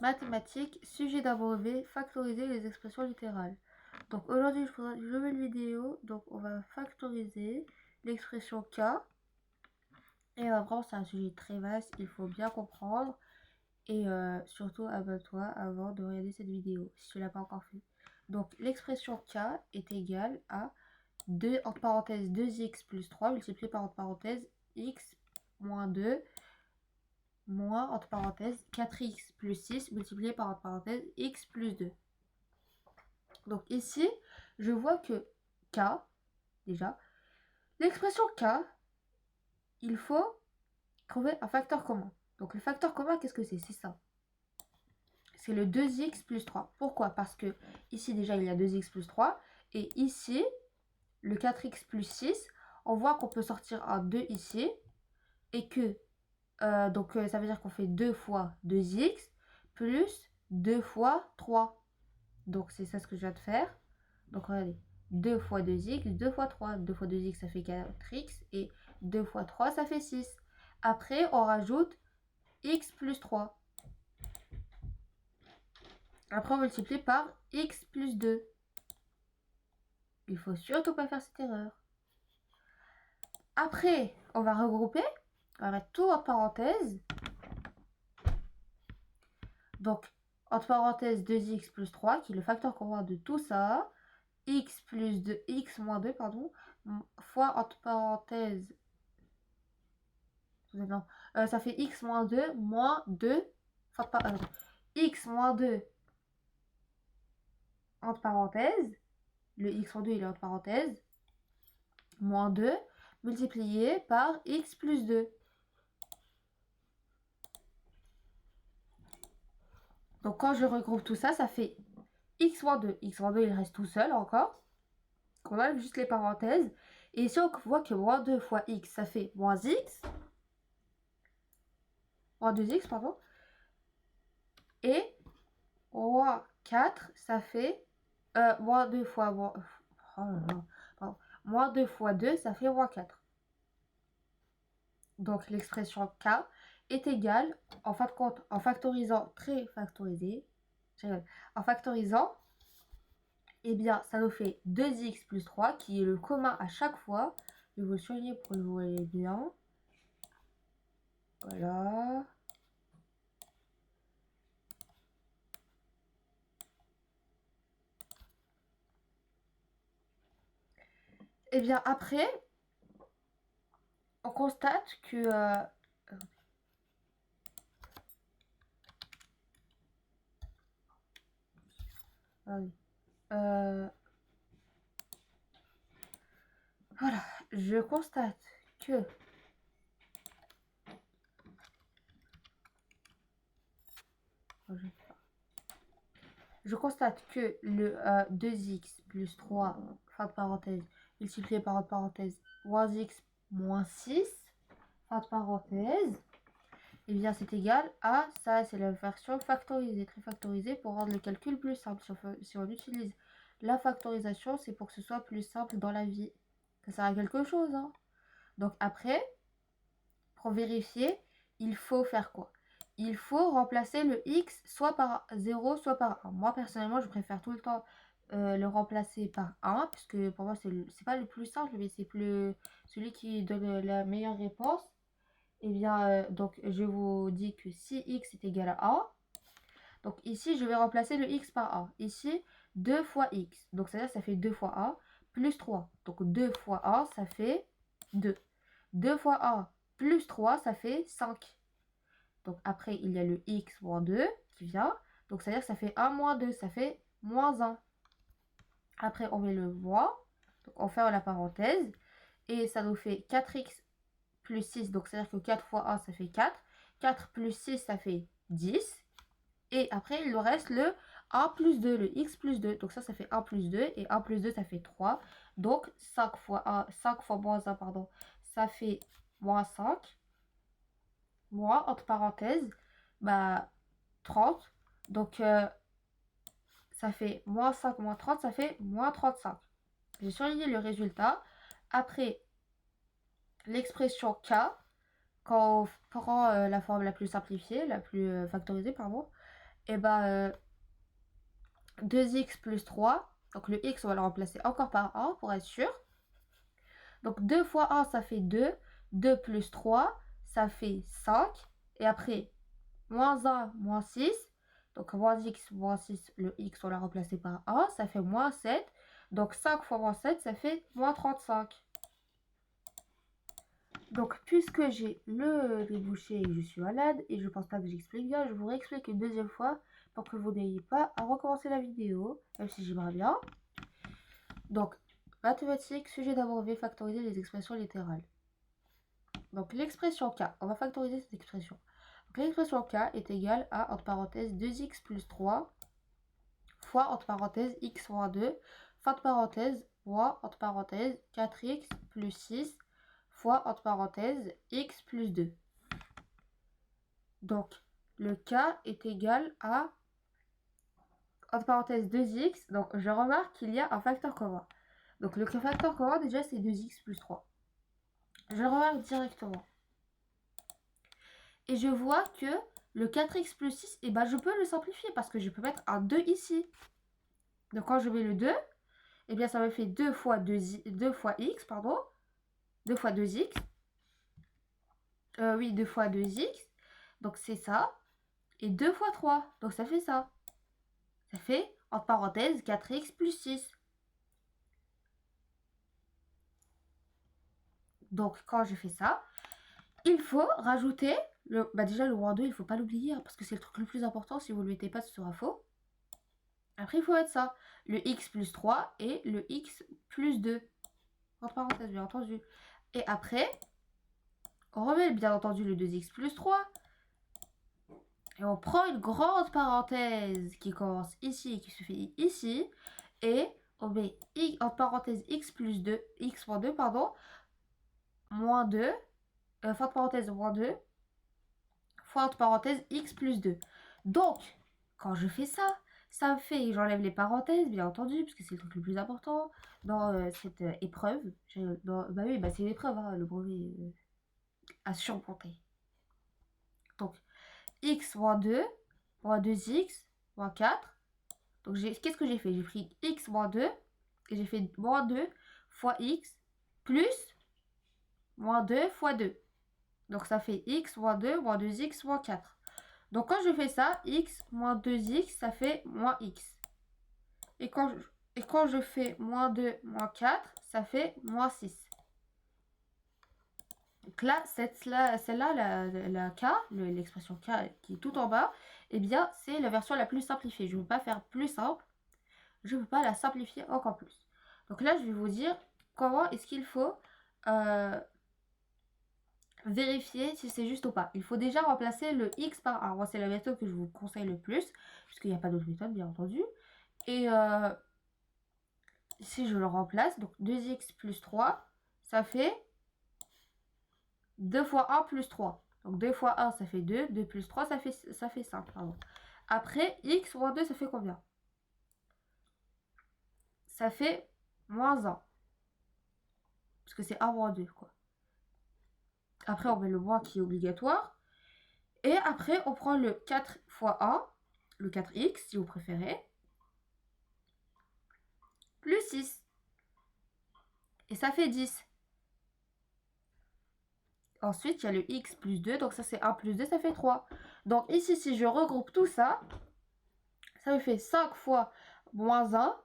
Mathématiques, sujet d'un brevet, factoriser les expressions littérales. Donc aujourd'hui, je présente une nouvelle vidéo. Donc on va factoriser l'expression K. Et vraiment, c'est un sujet très vaste, il faut bien comprendre. Et surtout, abonne-toi avant de regarder cette vidéo, si tu ne l'as pas encore fait. Donc l'expression K est égale à 2, entre parenthèses, 2x plus 3 multiplié par, entre parenthèses, x moins 2 moins, entre parenthèses, 4x plus 6 multiplié par, entre parenthèses, x plus 2. Donc ici, je vois que K, déjà, l'expression K, il faut trouver un facteur commun. Donc le facteur commun, qu'est-ce que c'est? C'est ça. C'est le 2x plus 3. Pourquoi? Parce que ici, déjà, il y a 2x plus 3. Et ici, le 4x plus 6, on voit qu'on peut sortir un 2 ici. Et que, donc ça veut dire qu'on fait 2 fois 2x plus 2 fois 3. Donc c'est ça ce que je viens de faire. Donc regardez, 2 fois 2x, 2 fois 3. 2 fois 2x ça fait 4x et 2 fois 3 ça fait 6. Après on rajoute x plus 3. Après on multiplie par x plus 2. Il faut surtout pas faire cette erreur. Après on va regrouper. On va mettre tout en parenthèse. Donc entre parenthèses 2x plus 3 qui est le facteur commun de tout ça. X plus 2, x moins 2, pardon, fois entre parenthèses, non, ça fait x moins 2, moins 2, enfin, x moins 2, entre parenthèses, le x moins 2 il est entre parenthèses, moins 2, multiplié par x plus 2. Donc quand je regroupe tout ça, ça fait x moins 2. X moins 2 il reste tout seul encore. On enlève juste les parenthèses. Et ici on voit que moins 2 fois x, ça fait moins x. Moins 2x, pardon. Et moins 4, ça fait moins 2 fois moins, oh là là, pardon, moins 2 fois 2, ça fait moins 4. Donc l'expression K est égale, en fin de compte, en factorisant, très factorisé, en factorisant, eh bien ça nous fait 2x plus 3 qui est le commun à chaque fois. Je vais vous le souligner pour que vous voyez bien. Voilà. Et bien après, on constate que ah oui. Voilà, je constate que je constate que le 2x plus 3, fin de parenthèse, multiplié par entre parenthèse, moins x moins 6, fin de parenthèse, et bien c'est égal à ça, c'est la version factorisée, très factorisée pour rendre le calcul plus simple. Si on utilise la factorisation, c'est pour que ce soit plus simple dans la vie. Ça sert à quelque chose, hein. Donc après, pour vérifier, il faut faire quoi? Il faut remplacer le x soit par 0, soit par 1. Moi, personnellement, je préfère tout le temps le remplacer par 1, puisque pour moi, c'est pas le plus simple, mais c'est celui qui donne la meilleure réponse. Et bien, donc, je vous dis que si x est égal à 1, donc ici, je vais remplacer le x par 1. Ici, 2 fois x. Donc, c'est-à-dire ça fait 2 fois 1 plus 3. Donc, 2 fois 1, ça fait 2. 2 fois 1 plus 3, ça fait 5. Donc après, il y a le x moins 2 qui vient. Donc c'est-à-dire que ça fait 1 moins 2, ça fait moins 1. Après, on met le moins. Donc on ferme la parenthèse. Et ça nous fait 4x plus 6. Donc c'est-à-dire que 4 fois 1, ça fait 4. 4 plus 6, ça fait 10. Et après, il nous reste le 1 plus 2, le x plus 2. Donc ça fait 1 plus 2. Et 1 plus 2, ça fait 3. Donc 5 fois 1, 5 fois moins 1, pardon, ça fait moins 5. Moins, entre parenthèses, bah, 30. Donc, ça fait moins 5, moins 30, ça fait moins 35. J'ai surligné le résultat. Après, l'expression K, quand on prend la forme la plus simplifiée, la plus factorisée, pardon, et ben 2x plus 3. Donc le x, on va le remplacer encore par 1 pour être sûr. Donc 2 fois 1, ça fait 2. 2 plus 3, ça fait 5. Et après, moins 1, moins 6. Donc moins x, moins 6, le x, on l'a remplacé par 1. Ça fait moins 7. Donc 5 fois moins 7, ça fait moins 35. Donc, puisque j'ai le nez bouché et que je suis malade, et je pense pas que j'explique bien, je vous réexplique une deuxième fois pour que vous n'ayez pas à recommencer la vidéo, même si j'aimerais bien. Donc, mathématiques, sujet d'abrévé, factoriser les expressions littérales. Donc, l'expression k, on va factoriser cette expression. Donc, l'expression k est égale à, entre parenthèses, 2x plus 3 fois, entre parenthèses, x moins 2, fin de parenthèse, moins, entre parenthèses, 4x plus 6 fois, entre parenthèses, x plus 2. Donc, le k est égal à, entre parenthèses, 2x. Donc, je remarque qu'il y a un facteur commun. Donc, le facteur commun, déjà, c'est 2x plus 3. Je le remarque directement. Et je vois que le 4x plus 6, eh ben, je peux le simplifier parce que je peux mettre un 2 ici. Donc, quand je mets le 2, eh bien, ça me fait 2 fois, 2 fois x, pardon. 2 fois 2x. Oui, 2 fois 2x. Donc, c'est ça. Et 2 fois 3. Donc, ça fait ça. Ça fait, entre parenthèses, 4x plus 6. Donc, quand je fais ça, il faut rajouter déjà le moins 2, il ne faut pas l'oublier, hein, parce que c'est le truc le plus important. Si vous ne le mettez pas, ce sera faux. Après, il faut mettre ça. Le x plus 3 et le x plus 2. Entre parenthèses, bien entendu. Et après, on remet bien entendu le 2x plus 3. Et on prend une grande parenthèse qui commence ici et qui se finit ici. Et on met entre parenthèses x plus 2, x moins 2, pardon, moins 2, fin de parenthèse moins 2, fois entre parenthèses x plus 2. Donc, quand je fais ça, ça me fait, j'enlève les parenthèses, bien entendu, parce que c'est le truc le plus important dans cette épreuve. Bah oui, bah c'est une épreuve, hein, le brevet à surmonter. Donc, x moins 2, moins 2x, moins 4. Donc, qu'est-ce que j'ai fait? J'ai pris x moins 2, et j'ai fait moins 2 fois x, plus moins 2 fois 2. Donc, ça fait x moins 2, moins 2x, moins 4. Donc, quand je fais ça, x moins 2x, ça fait moins x. Et quand je fais moins 2, moins 4, ça fait moins 6. Donc là, celle-là, la k, l'expression k qui est tout en bas, eh bien, c'est la version la plus simplifiée. Je ne veux pas faire plus simple. Je ne veux pas la simplifier encore plus. Donc là, je vais vous dire comment est-ce qu'il faut vérifier si c'est juste ou pas. Il faut déjà remplacer le x par 1. Moi, c'est la méthode que je vous conseille le plus, puisqu'il n'y a pas d'autre méthode, bien entendu. Et si je le remplace, donc 2x plus 3, ça fait 2 fois 1 plus 3. Donc 2 fois 1, ça fait 2. 2 plus 3, ça fait 5. Pardon. Après, x moins 2, ça fait combien? Ça fait moins 1. Parce que c'est 1 moins 2, quoi. Après, on met le moins qui est obligatoire. Et après, on prend le 4 fois 1, le 4x, si vous préférez, plus 6. Et ça fait 10. Ensuite, il y a le x plus 2, donc ça c'est 1 plus 2, ça fait 3. Donc ici, si je regroupe tout ça, ça me fait 5 fois moins 1,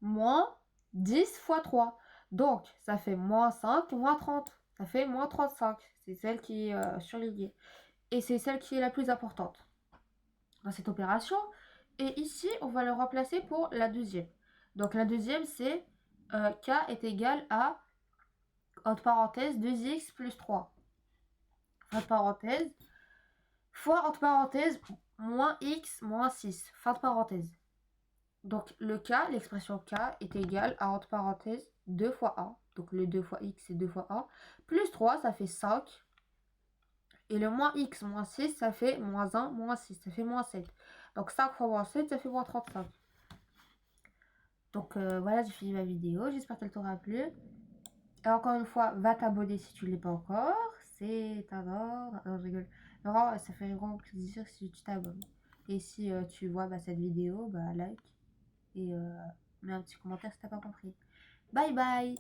moins 10 fois 3. Donc, ça fait moins 5, moins 30. Ça fait moins 35. C'est celle qui est surlignée. Et c'est celle qui est la plus importante dans cette opération. Et ici, on va le remplacer pour la deuxième. Donc, la deuxième, c'est k est égal à, entre parenthèses, 2x plus 3. Fin de parenthèse, fois, entre parenthèses, moins x moins 6. Fin de parenthèse. Donc, le k, l'expression k est égale à, entre parenthèses, 2 fois 1. Donc, le 2 fois x, c'est 2 fois 1. Plus 3, ça fait 5. Et le moins x moins 6, ça fait moins 1, moins 6. Ça fait moins 7. Donc, 5 fois moins 7, ça fait moins 35. Donc, voilà, j'ai fini ma vidéo. J'espère qu'elle t'aura plu. Et encore une fois, va t'abonner si tu ne l'es pas encore. C'est un ordre. Non, je rigole. Non, ça fait grand plaisir si tu t'abonnes. Et si tu vois cette vidéo, like et mets un petit commentaire si t'as pas compris. Bye bye!